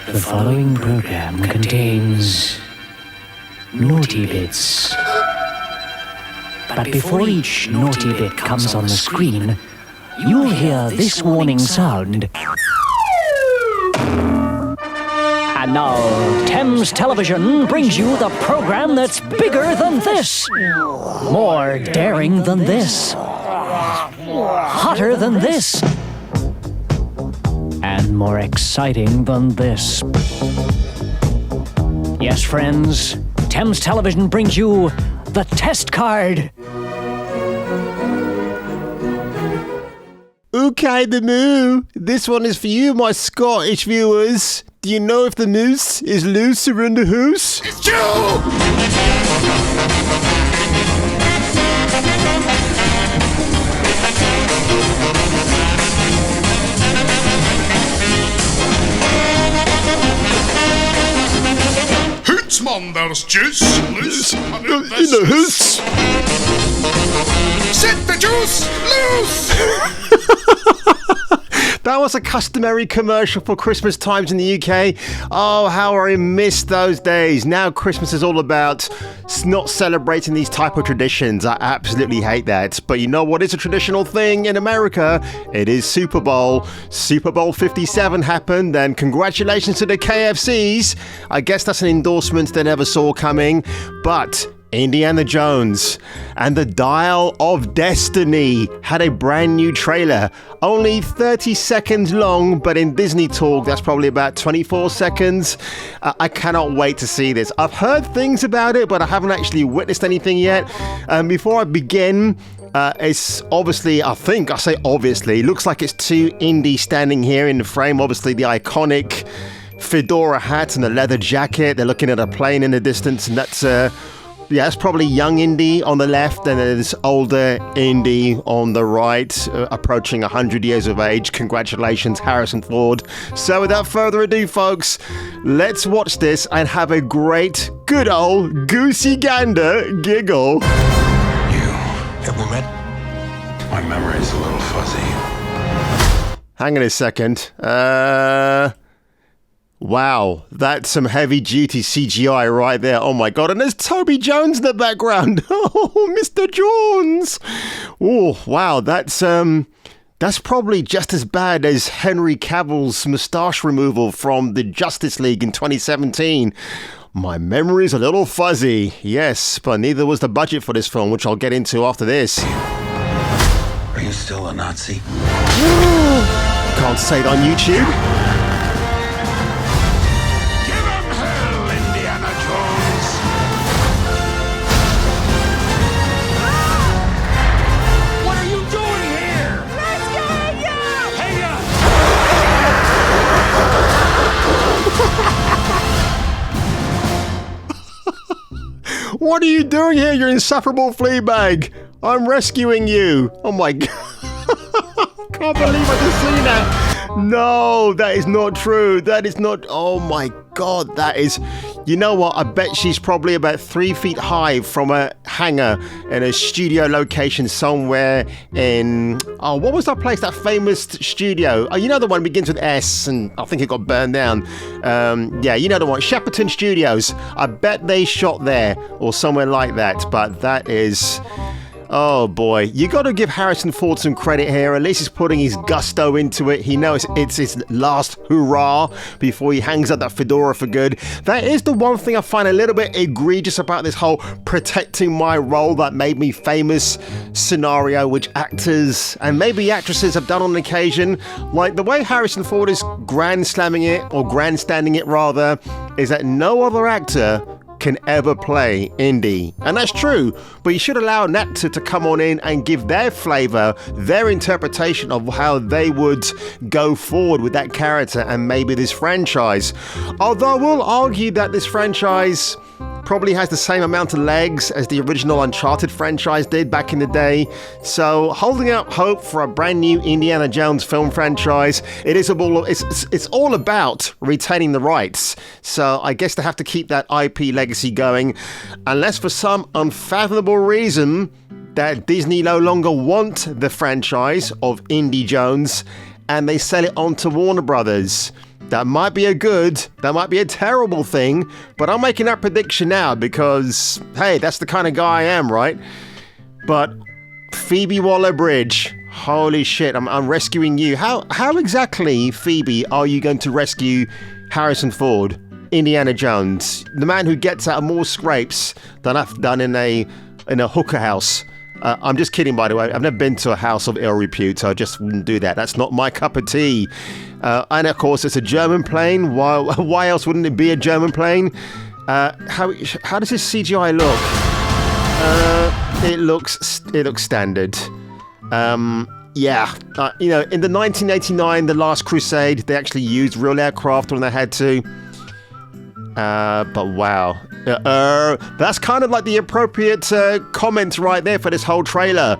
The following program contains naughty bits. But before each naughty bit comes on the screen, you'll hear this warning sound. And now, Thames Television brings you the program that's bigger than this, more daring than this, hotter than this, and more exciting than this. Yes, friends, Thames Television brings you the test card. Okay, the moo. This one is for you, my Scottish viewers. Do you know if the moose is loose around the hoose? It's true! Man, there's juice loose in the hoose. Set the juice loose! That was a customary commercial for Christmas times in the UK. Oh, how I miss those days. Now Christmas is all about not celebrating these type of traditions. I absolutely hate that. But you know what is a traditional thing in America? It is Super Bowl. Super Bowl 57 happened, and congratulations to the KFCs. I guess that's an endorsement they never saw coming. But Indiana Jones and the Dial of Destiny had a brand new trailer, only 30 seconds long, but in Disney talk, that's probably about 24 seconds. I cannot wait to see this. I've heard things about it, but I haven't actually witnessed anything yet. Before I begin, it's obviously, it looks like it's two Indy standing here in the frame. Obviously, the iconic fedora hat and the leather jacket. They're looking at a plane in the distance, and that's probably young Indy on the left, and there's older Indy on the right, approaching 100 years of age. Congratulations, Harrison Ford. So without further ado, folks, let's watch this and have a great, good old goosey gander giggle. Have we met? My memory's a little fuzzy. Hang on a second. Wow, that's some heavy-duty CGI right there. Oh my god, and there's Toby Jones in the background. Oh, Mr. Jones. Oh, wow, that's probably just as bad as Henry Cavill's moustache removal from the Justice League in 2017. My memory's a little fuzzy. Yes, but neither was the budget for this film, which I'll get into after this. Are you still a Nazi? Can't say it on YouTube. What are you doing here, you insufferable Fleabag? I'm rescuing you. Oh my god. Can't believe I just seen that. No, that is not true. That is not. Oh my god, that is. You know what? I bet she's probably about 3 feet high from a hangar in a studio location somewhere in. Oh, what was that place? That famous studio? Oh, you know the one begins with S, and I think it got burned down. Yeah, you know the one. Shepperton Studios. I bet they shot there or somewhere like that. But that is. Oh boy, you got to give Harrison Ford some credit here. At least he's putting his gusto into it. He knows it's his last hurrah before he hangs up that fedora for good. That is the one thing I find a little bit egregious about this whole protecting my role that made me famous scenario, which actors and maybe actresses have done on occasion. Like the way Harrison Ford is grandstanding it rather, is that no other actor can ever play Indy. And that's true, but you should allow an actor to come on in and give their flavor, their interpretation of how they would go forward with that character and maybe this franchise. Although we'll argue that this franchise probably has the same amount of legs as the original Uncharted franchise did back in the day. So holding out hope for a brand new Indiana Jones film franchise, it's all about retaining the rights. So I guess they have to keep that IP legacy going, unless for some unfathomable reason that Disney no longer want the franchise of Indy Jones and they sell it on to Warner Brothers. That might be a good, that might be a terrible thing, but I'm making that prediction now because, hey, that's the kind of guy I am, right? But Phoebe Waller-Bridge, holy shit, I'm rescuing you. How exactly, Phoebe, are you going to rescue Harrison Ford, Indiana Jones, the man who gets out of more scrapes than I've done in a hooker house? I'm just kidding, by the way. I've never been to a house of ill repute, so I just wouldn't do that. That's not my cup of tea. And of course, it's a German plane. Why else wouldn't it be a German plane? How does this CGI look? It looks standard. Yeah, in the 1989 The Last Crusade, they actually used real aircraft when they had to. But wow. That's kind of like the appropriate comment right there for this whole trailer.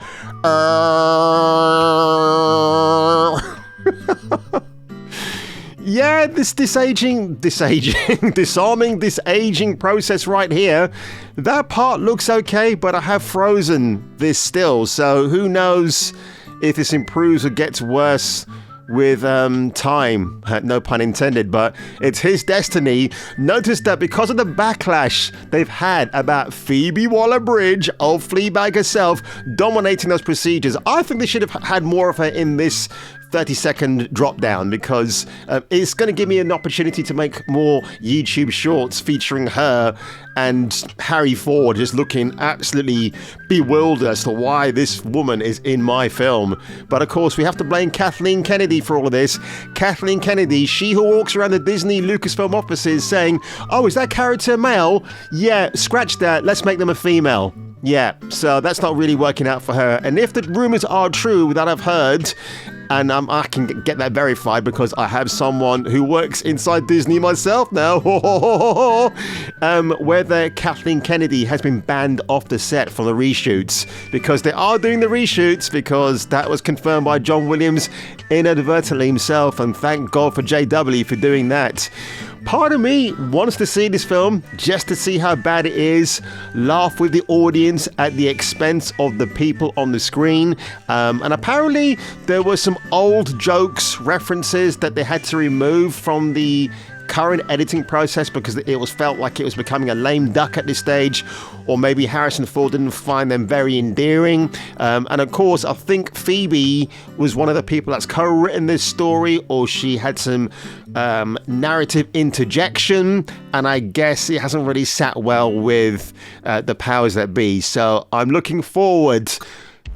Yeah, disarming this aging process right here. That part looks okay, but I have frozen this still, so who knows if this improves or gets worse with time, no pun intended, but it's his destiny. Notice that because of the backlash they've had about Phoebe Waller-Bridge, old Fleabag herself, dominating those procedures, I think they should have had more of her in this 30-second drop down, because it's going to give me an opportunity to make more YouTube shorts featuring her and Harry Ford just looking absolutely bewildered as to why this woman is in my film. But of course, we have to blame Kathleen Kennedy for all of this. Kathleen Kennedy, she who walks around the Disney Lucasfilm offices saying, "Oh, is that character male? Yeah, scratch that, let's make them a female." Yeah, so that's not really working out for her. And if the rumors are true that I've heard, and I can get that verified because I have someone who works inside Disney myself now, whether Kathleen Kennedy has been banned off the set from the reshoots, because they are doing the reshoots, because that was confirmed by John Williams inadvertently himself, and thank God for JW for doing that. Part of me wants to see this film just to see how bad it is, laugh with the audience at the expense of the people on the screen. And apparently there were some old jokes, references that they had to remove from the current editing process because it was felt like it was becoming a lame duck at this stage, or maybe Harrison Ford didn't find them very endearing. And of course, I think Phoebe was one of the people that's co-written this story, or she had some narrative interjection, and I guess it hasn't really sat well with the powers that be. So I'm looking forward,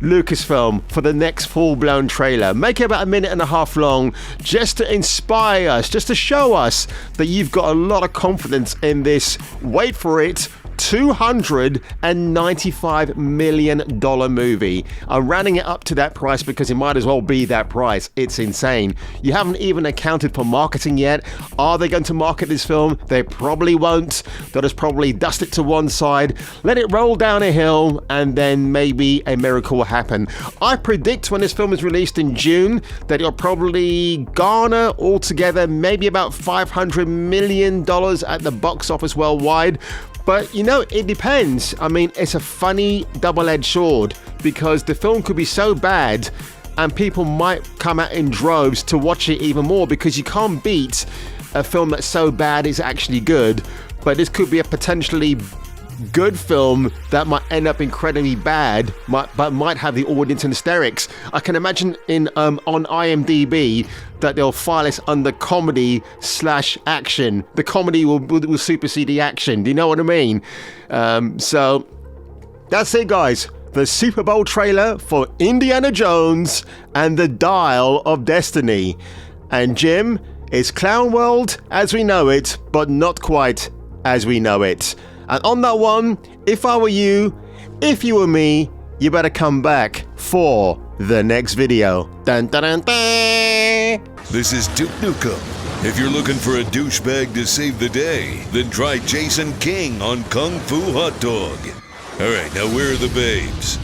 Lucasfilm, for the next full-blown trailer. Make it about a minute and a half long, just to inspire us, just to show us that you've got a lot of confidence in this, wait for it, $295 million movie. I'm rounding it up to that price because it might as well be that price. It's insane. You haven't even accounted for marketing yet. Are they going to market this film? They probably won't. They'll just probably dust it to one side, let it roll down a hill, and then maybe a miracle will happen. I predict when this film is released in June that it'll probably garner altogether maybe about $500 million at the box office worldwide. But, it depends. I mean, it's a funny double-edged sword, because the film could be so bad and people might come out in droves to watch it even more, because you can't beat a film that's so bad it's actually good. But this could be a potentially good film that might end up incredibly bad, but might have the audience in hysterics. I can imagine on IMDb that they'll file this under comedy/action. The comedy will supersede the action. Do you know what I mean? So that's it, guys. The Super Bowl trailer for Indiana Jones and the Dial of Destiny. And Jim, it's Clown World as we know it, but not quite as we know it. And on that one, if I were you, if you were me, you better come back for the next video. Dun, dun, dun, dun. This is Duke Nukem. If you're looking for a douchebag to save the day, then try Jason King on Kung Fu Hot Dog. Alright, now where are the babes?